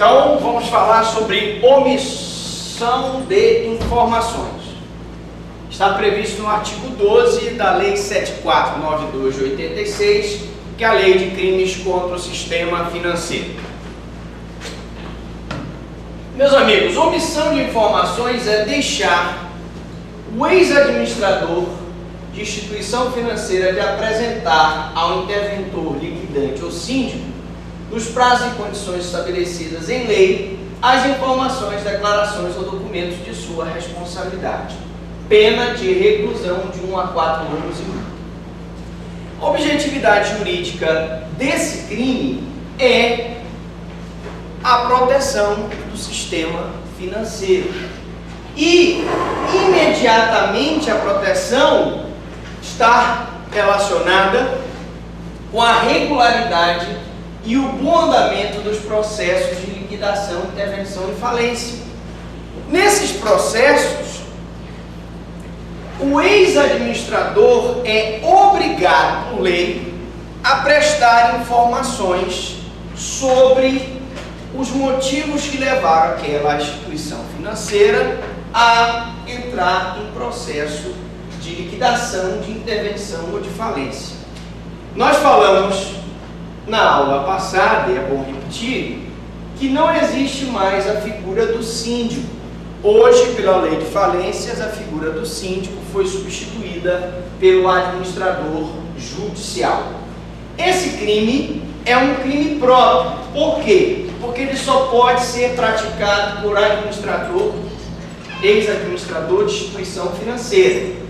Então, vamos falar sobre omissão de informações. Está previsto no artigo 12 da Lei 7492 de 86, que é a Lei de Crimes contra o Sistema Financeiro. Meus amigos, omissão de informações é deixar o ex-administrador de instituição financeira de apresentar ao interventor liquidante ou síndico, nos prazos e condições estabelecidas em lei, as informações, declarações ou documentos de sua responsabilidade. Pena de reclusão de 1 a 4 anos e multa. A objetividade jurídica desse crime é a proteção do sistema financeiro. E, imediatamente, a proteção está relacionada com a regularidade e o bom andamento dos processos de liquidação, intervenção e falência. Nesses processos, o ex-administrador é obrigado por lei a prestar informações sobre os motivos que levaram aquela instituição financeira a entrar em processo de liquidação, de intervenção ou de falência. Nós falamos na aula passada, e é bom repetir, que não existe mais a figura do síndico. Hoje, pela lei de falências, a figura do síndico foi substituída pelo administrador judicial. Esse crime é um crime próprio. Por quê? Porque ele só pode ser praticado por administrador, ex-administrador de instituição financeira.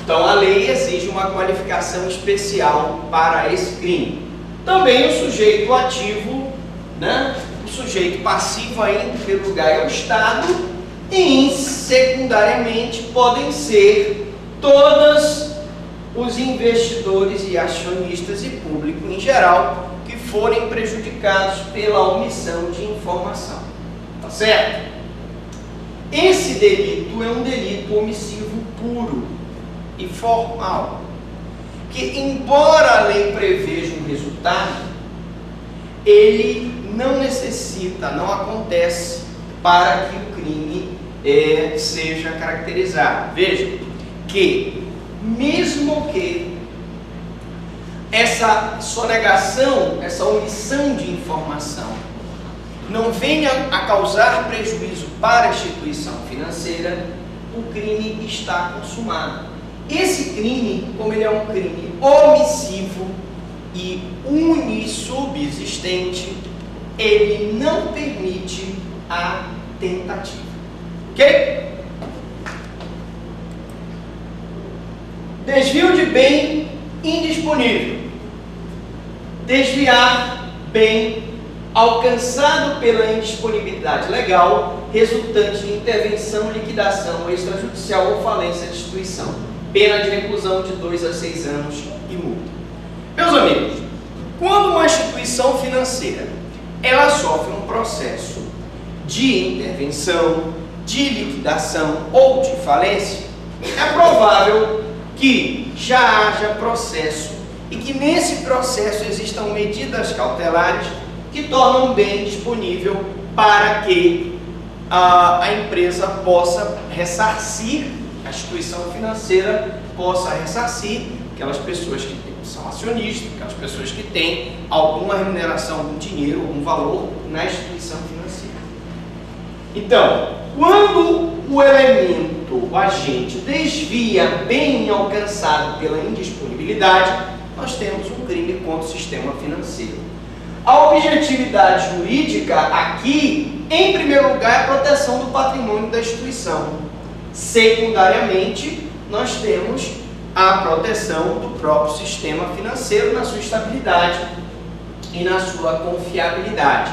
Então, a lei exige uma qualificação especial para esse crime. Também o sujeito ativo, o sujeito passivo aí, em primeiro lugar, é o Estado, e secundariamente podem ser todos os investidores e acionistas e público em geral que forem prejudicados pela omissão de informação. Tá certo? Esse delito é um delito omissivo puro e formal, que, embora a lei preveja um resultado, ele não necessita, não acontece para que o crime seja caracterizado. Veja que, mesmo que essa sonegação, essa omissão de informação não venha a causar prejuízo para a instituição financeira, o crime está consumado. Esse crime, como ele é um crime omissivo e unissubsistente, ele não permite a tentativa. Ok? Desvio de bem indisponível. Desviar bem alcançado pela indisponibilidade legal, resultante de intervenção, liquidação extrajudicial ou falência de instituição. Pena de reclusão de 2 a 6 anos e multa. Meus amigos, quando uma instituição financeira ela sofre um processo de intervenção, de liquidação ou de falência, é provável que já haja processo e que nesse processo existam medidas cautelares que tornam o bem disponível para que a empresa possa ressarcir, a instituição financeira possa ressarcir aquelas pessoas que são acionistas, aquelas pessoas que têm alguma remuneração, algum dinheiro, algum valor na instituição financeira. Então, quando o elemento, o agente, desvia bem alcançado pela indisponibilidade, nós temos um crime contra o sistema financeiro. A objetividade jurídica aqui, em primeiro lugar, é a proteção do patrimônio da instituição. Secundariamente, nós temos a proteção do próprio sistema financeiro na sua estabilidade e na sua confiabilidade.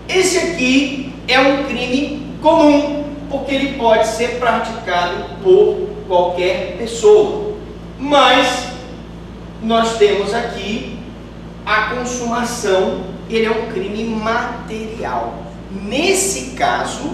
Esse aqui é um crime comum, porque ele pode ser praticado por qualquer pessoa. Mas nós temos aqui a consumação, ele é um crime material. Nesse caso,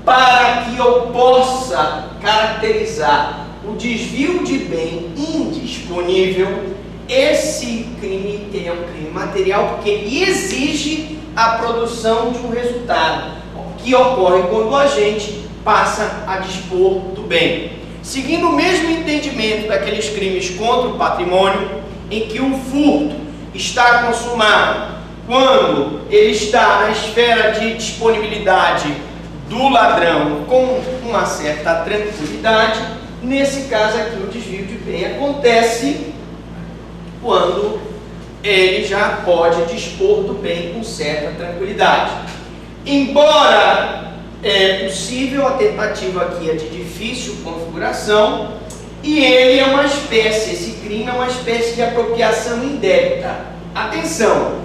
para que eu possa caracterizar o desvio de bem indisponível, esse crime é um crime material porque ele exige a produção de um resultado, que ocorre quando o agente passa a dispor do bem. Seguindo o mesmo entendimento daqueles crimes contra o patrimônio, em que o furto está consumado quando ele está na esfera de disponibilidade do ladrão com uma certa tranquilidade, nesse caso aqui o desvio de bem acontece quando ele já pode dispor do bem com certa tranquilidade. Embora é possível, a tentativa aqui é de difícil configuração, e ele é uma espécie, esse crime é uma espécie de apropriação indébita. Atenção!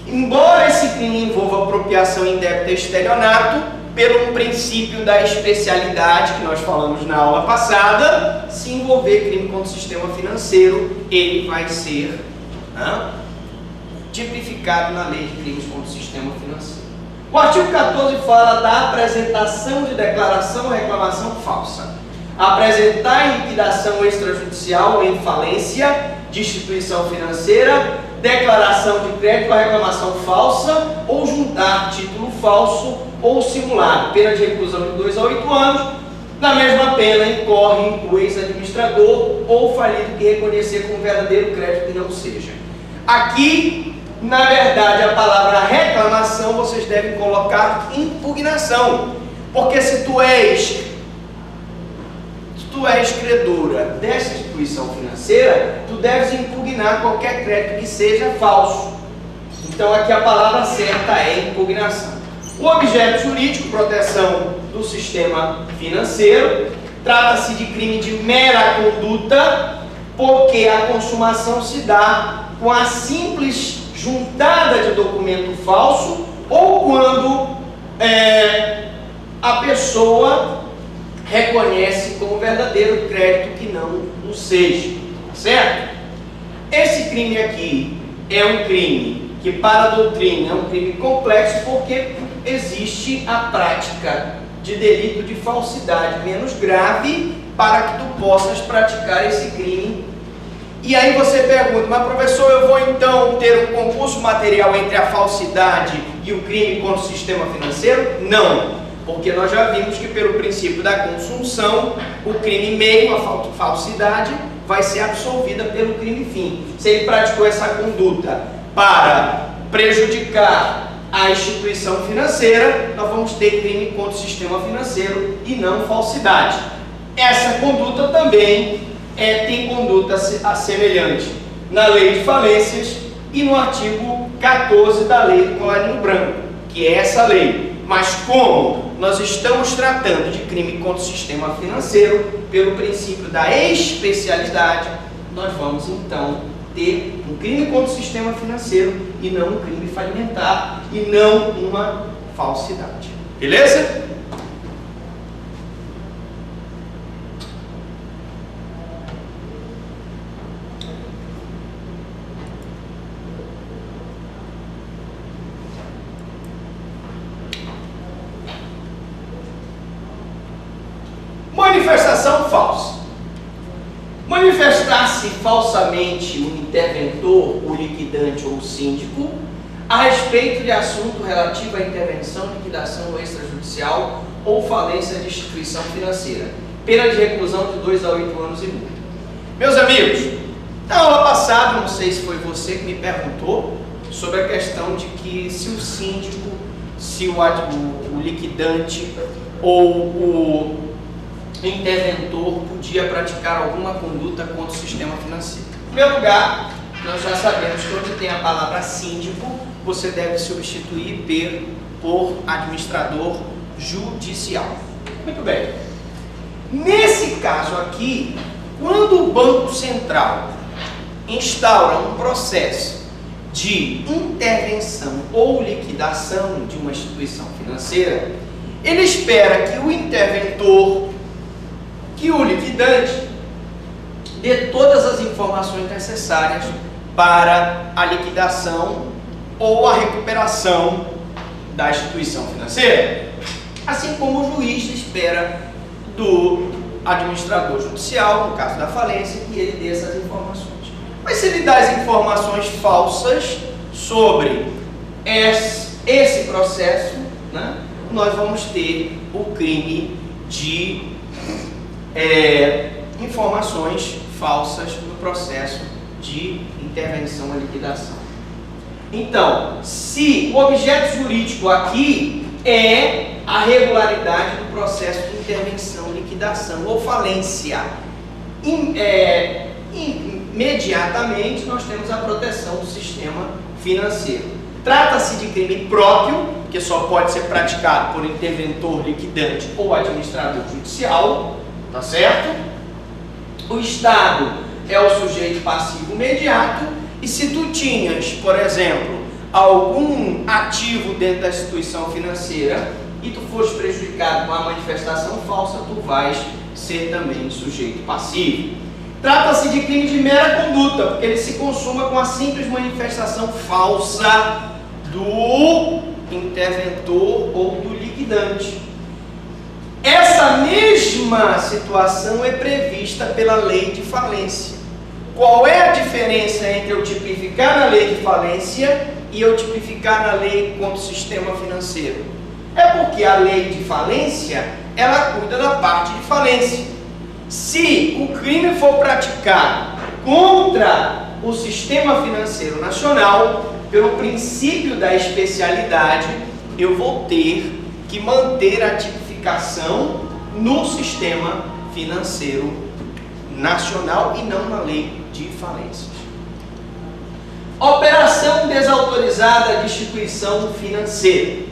Embora esse crime envolva apropriação indébita e estelionato, pelo princípio da especialidade que nós falamos na aula passada, se envolver crime contra o sistema financeiro, ele vai ser tipificado na lei de crimes contra o sistema financeiro. O artigo 14 fala da apresentação de declaração ou reclamação falsa. Apresentar em liquidação extrajudicial ou em falência de instituição financeira, declaração de crédito ou reclamação falsa, ou juntar título falso ou simulado. Pena de reclusão de 2 a 8 anos. Na mesma pena incorre o ex-administrador ou falido que reconhecer como verdadeiro crédito que não seja. Aqui, na verdade, a palavra reclamação vocês devem colocar impugnação, porque se tu és credora dessa instituição financeira, tu deves impugnar qualquer crédito que seja falso. Então aqui a palavra certa é impugnação. O objeto jurídico, proteção do sistema financeiro, trata-se de crime de mera conduta, porque a consumação se dá com a simples juntada de documento falso ou quando a pessoa reconhece como verdadeiro crédito que não o seja, certo? Esse crime aqui é um crime que para a doutrina é um crime complexo porque existe a prática de delito de falsidade menos grave para que tu possas praticar esse crime. E aí você pergunta, mas professor, eu vou então ter um concurso material entre a falsidade e o crime contra o sistema financeiro? Não, porque nós já vimos que pelo princípio da consunção, o crime meio, a falsidade, vai ser absolvida pelo crime fim. Se ele praticou essa conduta para prejudicar a instituição financeira, nós vamos ter crime contra o sistema financeiro e não falsidade. Essa conduta também tem conduta semelhante na lei de falências e no artigo 14 da lei do colarinho branco, que é essa lei. Mas como nós estamos tratando de crime contra o sistema financeiro, pelo princípio da especialidade, nós vamos então ter um crime contra o sistema financeiro e não um crime falimentar e não uma falsidade. Beleza? Manifestação falsa. Manifestar-se falsamente o interventor, o liquidante ou o síndico a respeito de assunto relativo à intervenção, liquidação ou extrajudicial ou falência de instituição financeira. Pena de reclusão de 2 a 8 anos e multa. Meus amigos, na aula passada, não sei se foi você que me perguntou sobre a questão de que se o síndico, se o liquidante ou o interventor podia praticar alguma conduta contra o sistema financeiro. Em primeiro lugar, nós já sabemos que onde tem a palavra síndico, você deve substituir por administrador judicial. Muito bem. Nesse caso aqui, quando o Banco Central instaura um processo de intervenção ou liquidação de uma instituição financeira, ele espera que o interventor, que o liquidante, dê todas as informações necessárias para a liquidação ou a recuperação da instituição financeira, assim como o juiz espera do administrador judicial, no caso da falência, que ele dê essas informações. Mas ele dá as informações falsas sobre esse processo, né, nós vamos ter o crime de informações falsas no processo de intervenção à liquidação. Então, se o objeto jurídico aqui é a regularidade do processo de intervenção, liquidação ou falência, imediatamente nós temos a proteção do sistema financeiro. Trata-se de crime próprio, que só pode ser praticado por interventor liquidante ou administrador judicial, tá certo? O Estado é o sujeito passivo imediato, e se tu tinhas, por exemplo, algum ativo dentro da instituição financeira e tu fores prejudicado com a manifestação falsa, tu vais ser também sujeito passivo. Trata-se de crime de mera conduta, porque ele se consuma com a simples manifestação falsa do interventor ou do liquidante. Essa mesma situação é prevista pela lei de falência. Qual é a diferença entre eu tipificar na lei de falência e eu tipificar na lei contra o sistema financeiro? É porque a lei de falência, ela cuida da parte de falência. Se o crime for praticado contra o sistema financeiro nacional, pelo princípio da especialidade, eu vou ter que manter a tipificação no sistema financeiro nacional e não na lei de falências. Operação desautorizada de instituição financeira.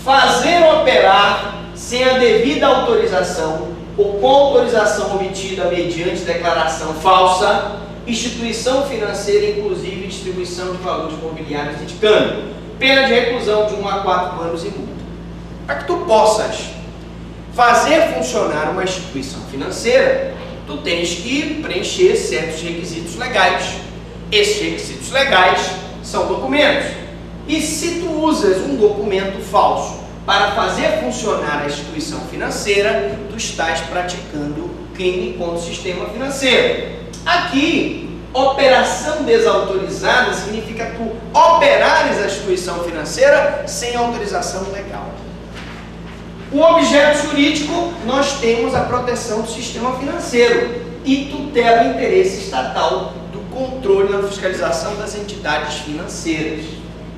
Fazer operar sem a devida autorização ou com autorização obtida mediante declaração falsa, instituição financeira, inclusive distribuição de valores mobiliários e de câmbio. Pena de reclusão de 1 a 4 anos e multa. Para que tu possas fazer funcionar uma instituição financeira, tu tens que preencher certos requisitos legais. Esses requisitos legais são documentos. E se tu usas um documento falso para fazer funcionar a instituição financeira, tu estás praticando crime contra o sistema financeiro. Aqui, operação desautorizada significa tu operares a instituição financeira sem autorização legal. O objeto jurídico, nós temos a proteção do sistema financeiro e tutela o interesse estatal do controle na fiscalização das entidades financeiras.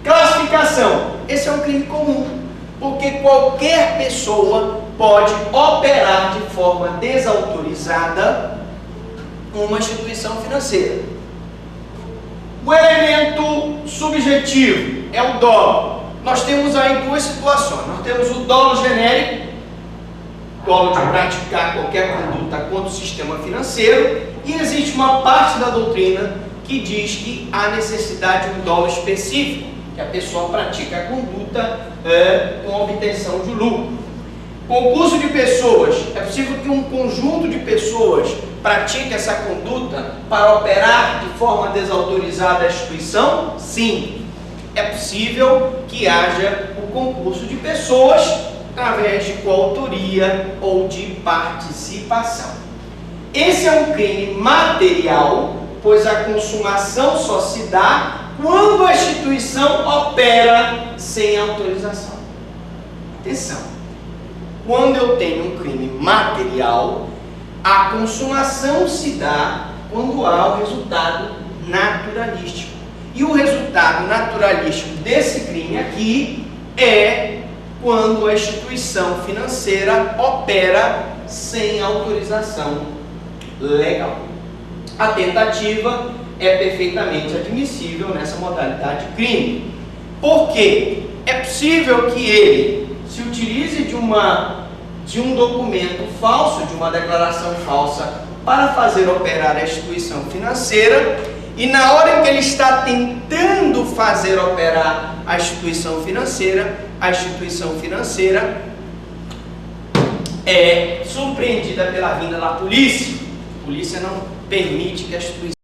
Classificação. Esse é um crime comum, porque qualquer pessoa pode operar de forma desautorizada uma instituição financeira. O elemento subjetivo é o dolo. Nós temos aí duas situações. Nós temos o dolo genérico, dolo de praticar qualquer conduta contra o sistema financeiro, e existe uma parte da doutrina que diz que há necessidade de um dolo específico, que a pessoa pratica a conduta com obtenção de lucro. Concurso de pessoas. É possível que um conjunto de pessoas pratique essa conduta para operar de forma desautorizada a instituição? Sim. É possível que haja o concurso de pessoas através de coautoria ou de participação. Esse é um crime material, pois a consumação só se dá quando a instituição opera sem autorização. Atenção! Quando eu tenho um crime material, a consumação se dá quando há o resultado naturalístico. E o resultado naturalístico desse crime aqui é quando a instituição financeira opera sem autorização legal. A tentativa é perfeitamente admissível nessa modalidade de crime. Por quê? É possível que ele se utilize de um documento falso, de uma declaração falsa, para fazer operar a instituição financeira, e na hora em que ele está tentando fazer operar a instituição financeira é surpreendida pela vinda da polícia. A polícia não permite que a instituição